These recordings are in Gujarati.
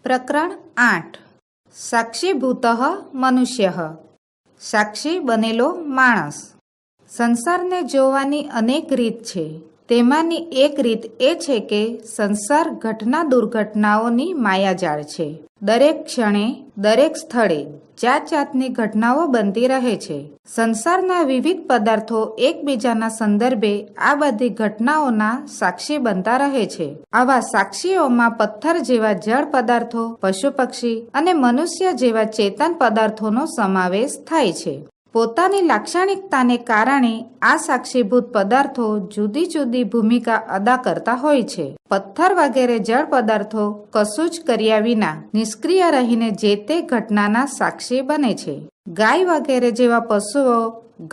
પ્રકરણ 8 સાક્ષીભૂત મનુષ્ય સાક્ષી બનેલો માણસ। સંસારને જોવાની અનેક રીત છે। તેમાંની એક રીત એ છે કે સંસાર ઘટના દુર્ઘટનાઓની માયાજાળ છે। દરેક ક્ષણે દરેક સ્થળે જાત જાતની ઘટનાઓ બનતી રહે છે। સંસારના વિવિધ પદાર્થો એકબીજાના સંદર્ભે આ બધી ઘટનાઓના સાક્ષી બનતા રહે છે। આવા સાક્ષીઓમાં પથ્થર જેવા જળ પદાર્થો, પશુ પક્ષી અને મનુષ્ય જેવા ચેતન પદાર્થોનો સમાવેશ થાય છે। પોતાની લાક્ષણિકતાને કારણે આ સાક્ષીભૂત પદાર્થો જુદી જુદી ભૂમિકા અદા કરતા હોય છે। પથ્થર વગેરે જળ પદાર્થો કશું જ કર્યા વિના નિષ્ક્રિય રહીને જે તે ઘટનાના સાક્ષી બને છે। ગાય વગેરે જેવા પશુઓ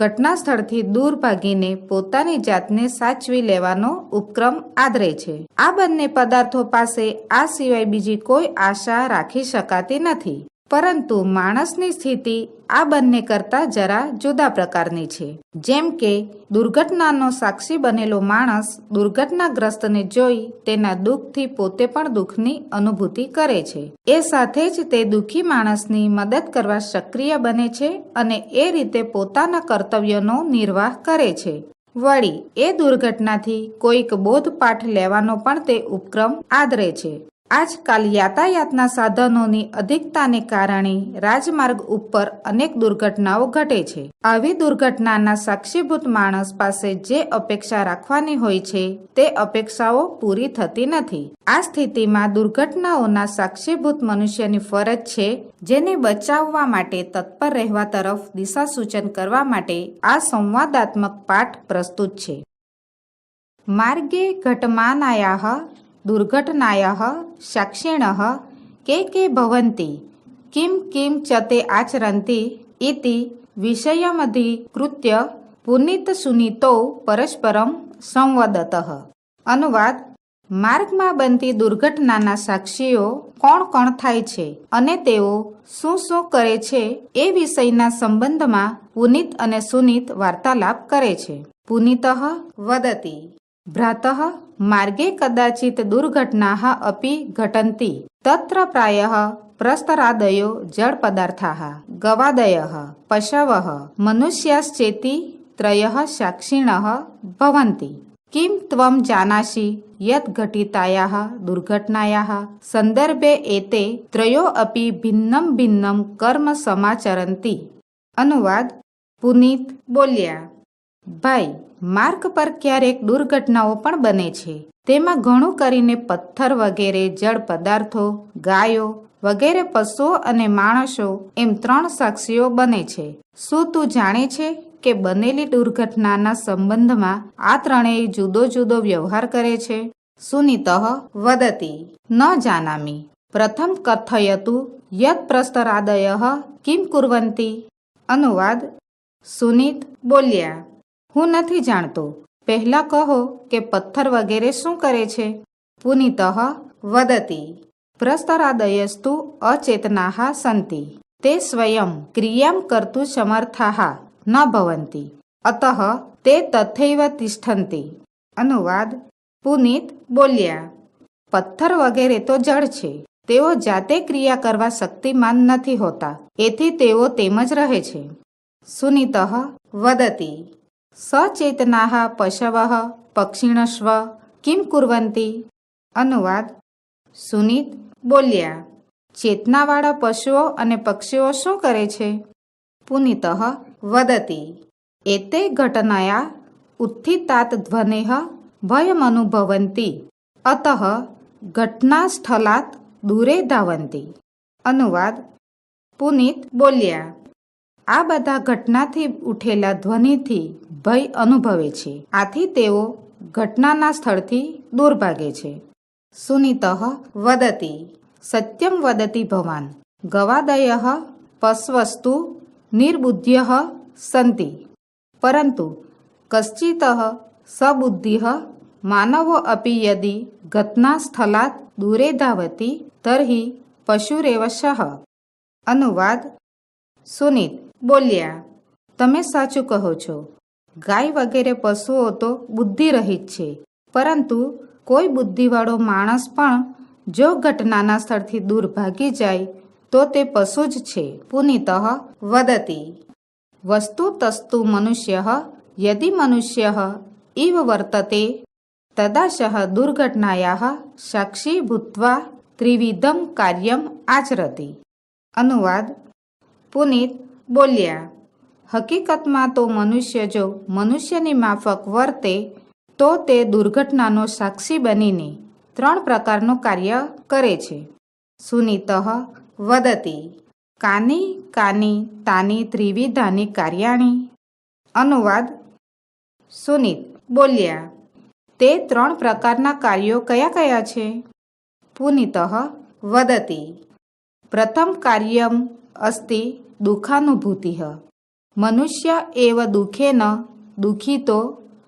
ઘટના સ્થળથી દૂર ભાગીને પોતાની જાતને સાચવી લેવાનો ઉપક્રમ આદરે છે। આ બંને પદાર્થો પાસે આ સિવાય બીજી કોઈ આશા રાખી શકાતી નથી। પરંતુ માણસની સ્થિતિ આ બંને કરતા જરા જુદા પ્રકારની છે। જેમ કે દુર્ઘટનાનો સાક્ષી બનેલો માણસ દુર્ઘટનાગ્રસ્તને જોઈ તેના દુઃખથી પોતે પણ દુઃખની અનુભૂતિ કરે છે। એ સાથે જ તે દુઃખી માણસની મદદ કરવા સક્રિય બને છે અને એ રીતે પોતાના કર્તવ્યનો નિર્વાહ કરે છે। વળી એ દુર્ઘટનાથી કોઈક બોધપાઠ લેવાનો પણ તે ઉપક્રમ આદરે છે। આજકાલ યાતાયાતના સાધનોની અધિકતાને કારણે રાજમાર્ગ ઉપર અનેક દુર્ઘટનાઓ ઘટે છે। આવી દુર્ઘટનાના સાક્ષીભૂત માણસ પાસે જે અપેક્ષા રાખવાની હોય છે તે અપેક્ષાઓ પૂરી થતી નથી। આ સ્થિતિમાં દુર્ઘટનાઓના સાક્ષીભૂત મનુષ્યની ફરજ છે જેને બચાવવા માટે તત્પર રહેવા તરફ દિશા સૂચન કરવા માટે આ સંવાદાત્મક પાઠ પ્રસ્તુત છે। માર્ગે ઘટમાનાયાઃ દુર્ઘટનાયાઃ સાક્ષિણઃ કે ભવન્તિ કિમ કિમ ચ તે આચરન્તિ ઇતિ વિષયમધિકૃત્ય પુનિત સુનીતો પરસ્પરમ સંવદતઃ। અનુવાદ: માર્ગમાં બનતી દુર્ઘટનાના સાક્ષીઓ કોણ કોણ થાય છે અને તેઓ શું શું કરે છે એ વિષયના સંબંધમાં પુનિત અને સુનીત વાર્તાલાપ કરે છે। પુનિતઃ વદતિ ભ્રાતઃ માર્ગે કદાચિત દુર્ઘટનાઃ અપી ઘટન્તિ તત્ર પ્રાયઃ પ્રસ્તરાદયો જળ પદાર્થાઃ ગવાદયઃ પશવઃ મનુષ્યાશ્ચેતિ ત્રયઃ સાક્ષિણઃ ભવન્તિ। કિમ ત્વં જાનાસि યત ઘટિતાયાઃ દુર્ઘટનાયાઃ સંદર્ભે એતે ત્રયો અપી ભિન્નમ ભિન્નમ કર્મ સમાચરન્તિ। અનુવાદ: પુનિત બોલ્યા, ભાઈ, માર્ગ પર ક્યારેક દુર્ઘટનાઓ પણ બને છે। તેમાં ઘણું કરીને પથ્થર વગેરે જળ પદાર્થો, ગાયો વગેરે પશુઓ અને માણસો એમ 3 સાક્ષીઓ બને છે। શું તું જાણે છે કે બનેલી દુર્ઘટનાના સંબંધમાં આ ત્રણેય જુદો જુદો વ્યવહાર કરે છે? સુનીતઃ વદતિ ન જાનામિ। પ્રથમ કથયતુ યત પ્રસ્તરાદયઃ કિમ કુર્વન્તિ। અનુવાદ: સુનીત બોલ્યા, હું નથી જાણતો, પહેલા કહો કે પથ્થર વગેરે શું કરે છે? પુનિતઃ વદતિ પ્રસ્તરાદયસ્તુ અચેતનાઃ સંતિ તે સ્વયં ક્રિયાં કર્તું સમર્થાઃ ન ભવન્તિ અતઃ તે તથૈવ તિષ્ઠન્તિ। અનુવાદ: પુનિત બોલ્યા, પથ્થર વગેરે તો જળ છે, તેઓ જાતે ક્રિયા કરવા શક્તિમાન નથી હોતા, એથી તેઓ તેમ જ રહે છે। સુનીતઃ વદતિ સચેતનાઃ પશવઃ પક્ષિણસ્વ કિમ કુર્વન્તિ। અનુવાદ: સુનીત બોલ્યા, ચેતનાવાળા પશુઓ અને પક્ષીઓ શું કરે છે? પુનિતઃ વદતિ એતે ઘટનાયા ઉત્થિતાત ધ્વનેઃ ભયમનુભવન્તિ અતઃ ઘટનાસ્થલાત દૂરે ધાવન્તિ। અનુવાદ: પુનિત બોલ્યા, આ બધા ઘટનાથી ઉઠેલા ધ્વનિથી ભય અનુભવે છે, આથી તેઓ ઘટનાના સ્થળથી દૂર ભાગે છે। સુનીતઃ વદતિ સત્યમ વદતિ ભવાન ગવાદયઃ પશવસ્તુ નિર્બુદ્ધયઃ સંતિ પરંતુ કશ્ચિતઃ સબુદ્ધિઃ માનવો અપી યદિ ઘટનાસ્થલાત દૂરે ધાવતિ તર્હિ પશુરેવ સઃ। અનુવાદ: સુનીત બોલ્યા, તમે સાચું કહો છો, ગાય વગેરે પશુઓ તો બુદ્ધિરહિત છે, પરંતુ કોઈ બુદ્ધિવાળો માણસ પણ જો ઘટનાના સ્થળથી દૂર ભાગી જાય તો તે પશુ જ છે. પુનિતઃ વદતિ વસ્તુ તસ્તુ મનુષ્યઃ યદિ મનુષ્યઃ ઇવ વર્તતે તદાશઃ દુર્ઘટનાયાઃ સાક્ષી ભૂત્વા ત્રિવિધમ કાર્યમ આચરતિ. અનુવાદ: પુનિત બોલ્યા, હકીકતમાં તો મનુષ્ય જો મનુષ્યની માફક વર્તે તો તે દુર્ઘટનાનો સાક્ષી બનીને 3 પ્રકારનું કાર્ય કરે છે. સુનીતઃ વદતિ કાની કાની તાની ત્રિવિધાની કાર્યાણી. અનુવાદ: સુનીત બોલ્યા, તે 3 પ્રકારના કાર્યો કયા કયા છે? પુનિતઃ વદતિ પ્રથમ કાર્યમ અસ્તિ દુઃખાનુભૂતિઃ. મનુષ્ય એવ દુઃખેન દુઃખિતો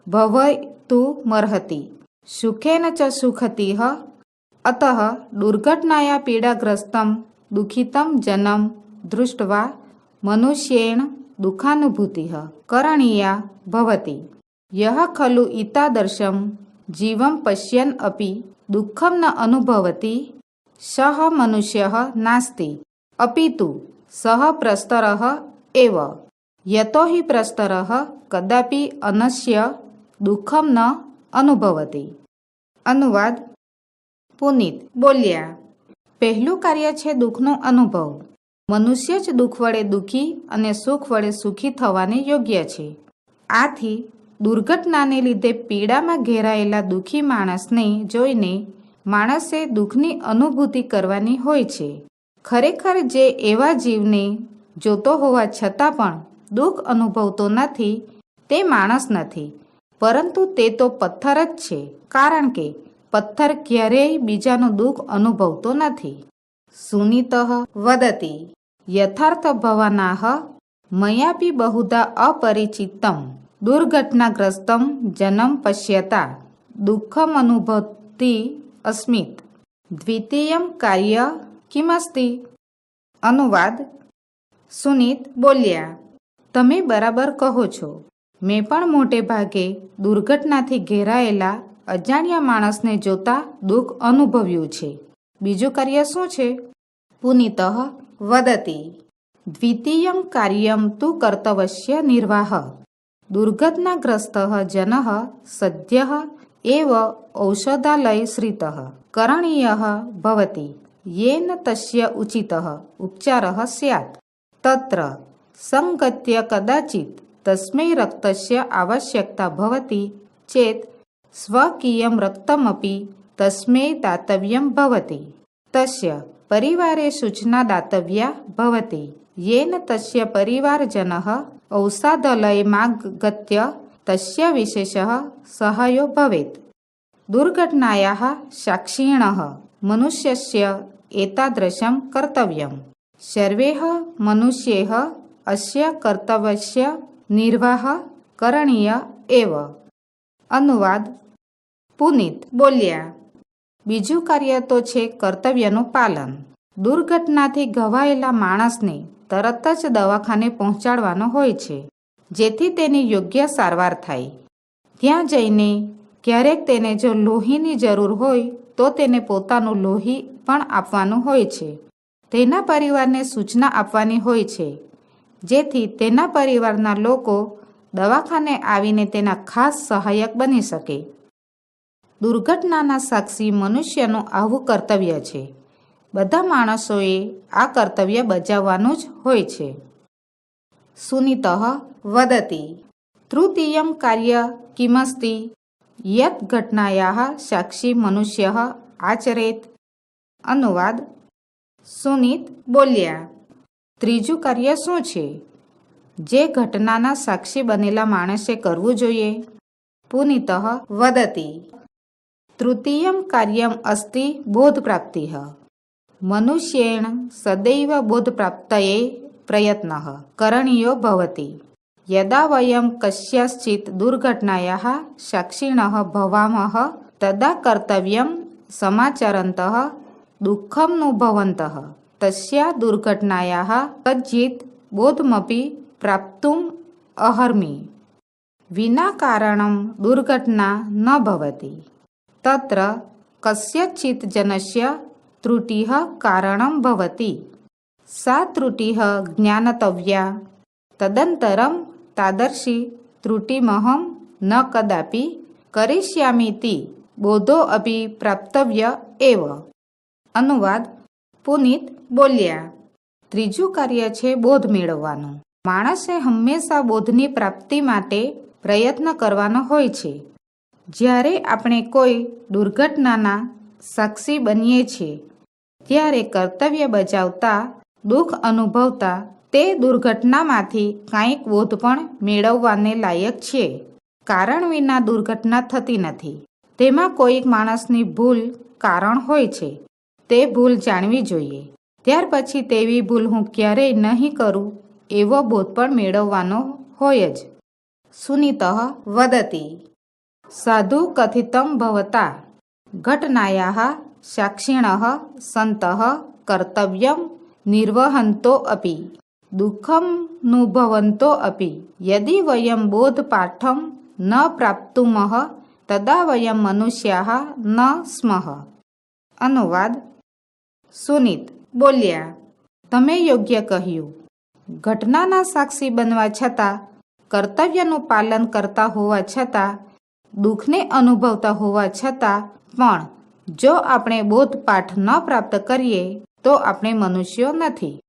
ભવતું મર્હતિ સુખેન ચ સુખતિઃ. અતઃ દુર્ઘટનાયા પીડાગ્રસ્તમ દુઃખિતમ જનમ દૃષ્ટવા મનુષ્યેણ દુઃખાનુભૂતિઃ કરણીયા ભવતિ. યહ ખલુ એતાદૃશં જીવં પશ્યન અપી દુઃખં ન અનુભવતિ સઃ મનુષ્યઃ નાસ્તિ અપિતુ સઃ પ્રસ્તરઃ એવ. યતો હિ પ્રસ્તરઃ કદાપિ અનસ્ય દુઃખં ન અનુભવતિ. અનુવાદ: પુનિત બોલ્યા, પહેલું કાર્ય છે દુઃખનો અનુભવ. મનુષ્ય જ દુઃખ વડે દુઃખી અને સુખ વડે સુખી થવાને યોગ્ય છે. આથી દુર્ઘટનાને લીધે પીડામાં ઘેરાયેલા દુઃખી માણસને જોઈને માણસે દુઃખની અનુભૂતિ કરવાની હોય છે. ખરેખર જે એવા જીવને જોતો હોવા છતાં પણ દુઃખ અનુભવતો નથી તે માણસ નથી, પરંતુ તે તો પથ્થર જ છે, કારણ કે પથ્થર ક્યારેય બીજાનું દુઃખ અનુભવતો નથી. સુનીતઃ વદતિ યથાર્થ ભવાનાઃ મયાપી બહુધા અપરિચિતમ દુર્ઘટનાગ્રસ્તમ જનમ પશ્યતા દુઃખમનુભવતિ અસ્મિત દ્વિતીયમ કાર્ય કિમસ્તિ. અનુવાદ: સુનીત બોલ્યા, તમે બરાબર કહો છો. મેં પણ મોટે ભાગે દુર્ઘટનાથી ઘેરાયેલા અજાણ્યા માણસને જોતા દુઃખ અનુભવ્યું છે. બીજું કાર્ય શું છે? પુનિતઃ વદતિ દ્વિતીયમ કાર્યમ તુ કર્તવ્યસ્ય નિર્વાહ. દુર્ઘટનાગ્રસ્તઃ જનઃ સદ્યઃ એવ ઔષધાલયશ્રિતઃ કરણીયઃ ભવતિ યેન તસ્ય ઉચિતઃ ઉપચારઃ સ્યાत्. તત્ર સંગત્ય કદાચિત તસ્મૈ રક્તસ્ય આવશ્યકતા ભવતિ ચેત સ્વકીયં રક્તમપી તસ્મૈ દાતવ્યં ભવતિ. તસ્ય પરિવારે સૂચના દાતવ્યા ભવતિ યેન તસ્ય પરિવારજનઃ ઔષધાલયમાગત્ય તસ્ય વિશેષઃ સહાયો ભવેત. દુર્ઘટનાયાઃ સાક્ષિણઃ મનુષ્યસ્ય એતાદૃશં કર્તવ્યં. સર્વૈઃ મનુષ્યૈઃ અસ્ય કર્તવ્યસ્ય નિર્વાહ કરણીય એવ. અનુવાદ: પુનિત બોલ્યા, બીજું કાર્ય તો છે કર્તવ્યનું પાલન. દુર્ઘટનાથી ઘવાયેલા માણસને તરત જ દવાખાને પહોંચાડવાનો હોય છે, જેથી તેની યોગ્ય સારવાર થાય. ત્યાં જઈને ક્યારેક તેને જો લોહીની જરૂર હોય તો તેને પોતાનું લોહી પણ આપવાનું હોય છે. તેના પરિવારને સૂચના આપવાની હોય છે, જેથી તેના પરિવારના લોકો દવાખાને આવીને તેના ખાસ સહાયક બની શકે. દુર્ઘટનાના સાક્ષી મનુષ્યનું આવું કર્તવ્ય છે. બધા માણસોએ આ કર્તવ્ય બજાવવાનું જ હોય છે. સુનીતઃ વદતિ તૃતીયં કાર્ય કિમસ્તિ યત ઘટનાયાઃ સાક્ષી મનુષ્યઃ આચરેત. અનુવાદ: સુનીત બોલ્યા, ત્રીજું કાર્ય શું છે જે ઘટનાના સાક્ષી બનેલા માણસે કરવું જોઈએ? પુનિતઃ વદતિ તૃતીયં કાર્યમ અસ્તિ બોધપ્રાપ્તિઃ. મનુષ્યેણ સદૈવ બોધપ્રાપ્તયે પ્રયત્નઃ કરણીયો ભવતિ. યદા વયં કસ્યાશ્ચિત દુર્ઘટનાયાઃ સાક્ષિણઃ ભવામઃ તદા કર્તવ્યં સમાચરन्तઃ દુઃખમનુભવन्तઃ તસ્યા દુર્ઘટનાયાઃ કજ્ચિત બોધમપી પ્રાપ્તુમ અર્હમિ. વિના કારણં દુર્ઘટના ન ભવતિ. તત્ર કસ્યચિત જનસ્ય ત્રુટિઃ કારણં ભવતિ. સા ત્રુટિઃ જ્ઞાનતવ્યા તદંતરં તાદર્શી ત્રુટિમહં ન કદાપી કરિષ્યામીતિ બોધો અપી પ્રાપ્તવ્ય એવ. અનુવાદ: પુનિત બોલ્યા, ત્રીજું કાર્ય છે બોધ મેળવવાનું. માણસે હંમેશા બોધની પ્રાપ્તિ માટે પ્રયત્ન કરવાનો હોય છે. જ્યારે આપણે કોઈ દુર્ઘટનાના સાક્ષી બનીએ છીએ ત્યારે કર્તવ્ય બજાવતા, દુઃખ અનુભવતા તે દુર્ઘટનામાંથી કાંઈક બોધ પણ મેળવવાને લાયક છે. કારણ વિના દુર્ઘટના થતી નથી. તેમાં કોઈક માણસની ભૂલ કારણ હોય છે. તે ભૂલ જાણવી જોઈએ. ત્યાર પછી તેવી ભૂલ હું ક્યારેય નહીં કરું એવો બોધ પણ મેળવવાનો હોય જ. સુનીતઃ વદતિ સાધુ કથિતં ભવતા ઘટનાયાઃ સાક્ષિણઃ સંતઃ કર્તવ્યં નિર્વહંતો અપી દુઃખમનુભવંતો અપી યદિ વયં બોધપાઠં ન પ્રાપ્તુમઃ તદા વયં મનુષ્યાઃ ન સ્મઃ. અનુવાદ: સુનીત બોલ્યા, તમે યોગ્ય કહ્યું. ઘટનાના સાક્ષી બનવા છતાં, કર્તવ્યનું પાલન કરતા હોવા છતાં, દુઃખને અનુભવતા હોવા છતાં પણ જો આપણે બોધપાઠ ન પ્રાપ્ત કરીએ તો આપણે મનુષ્યો નથી.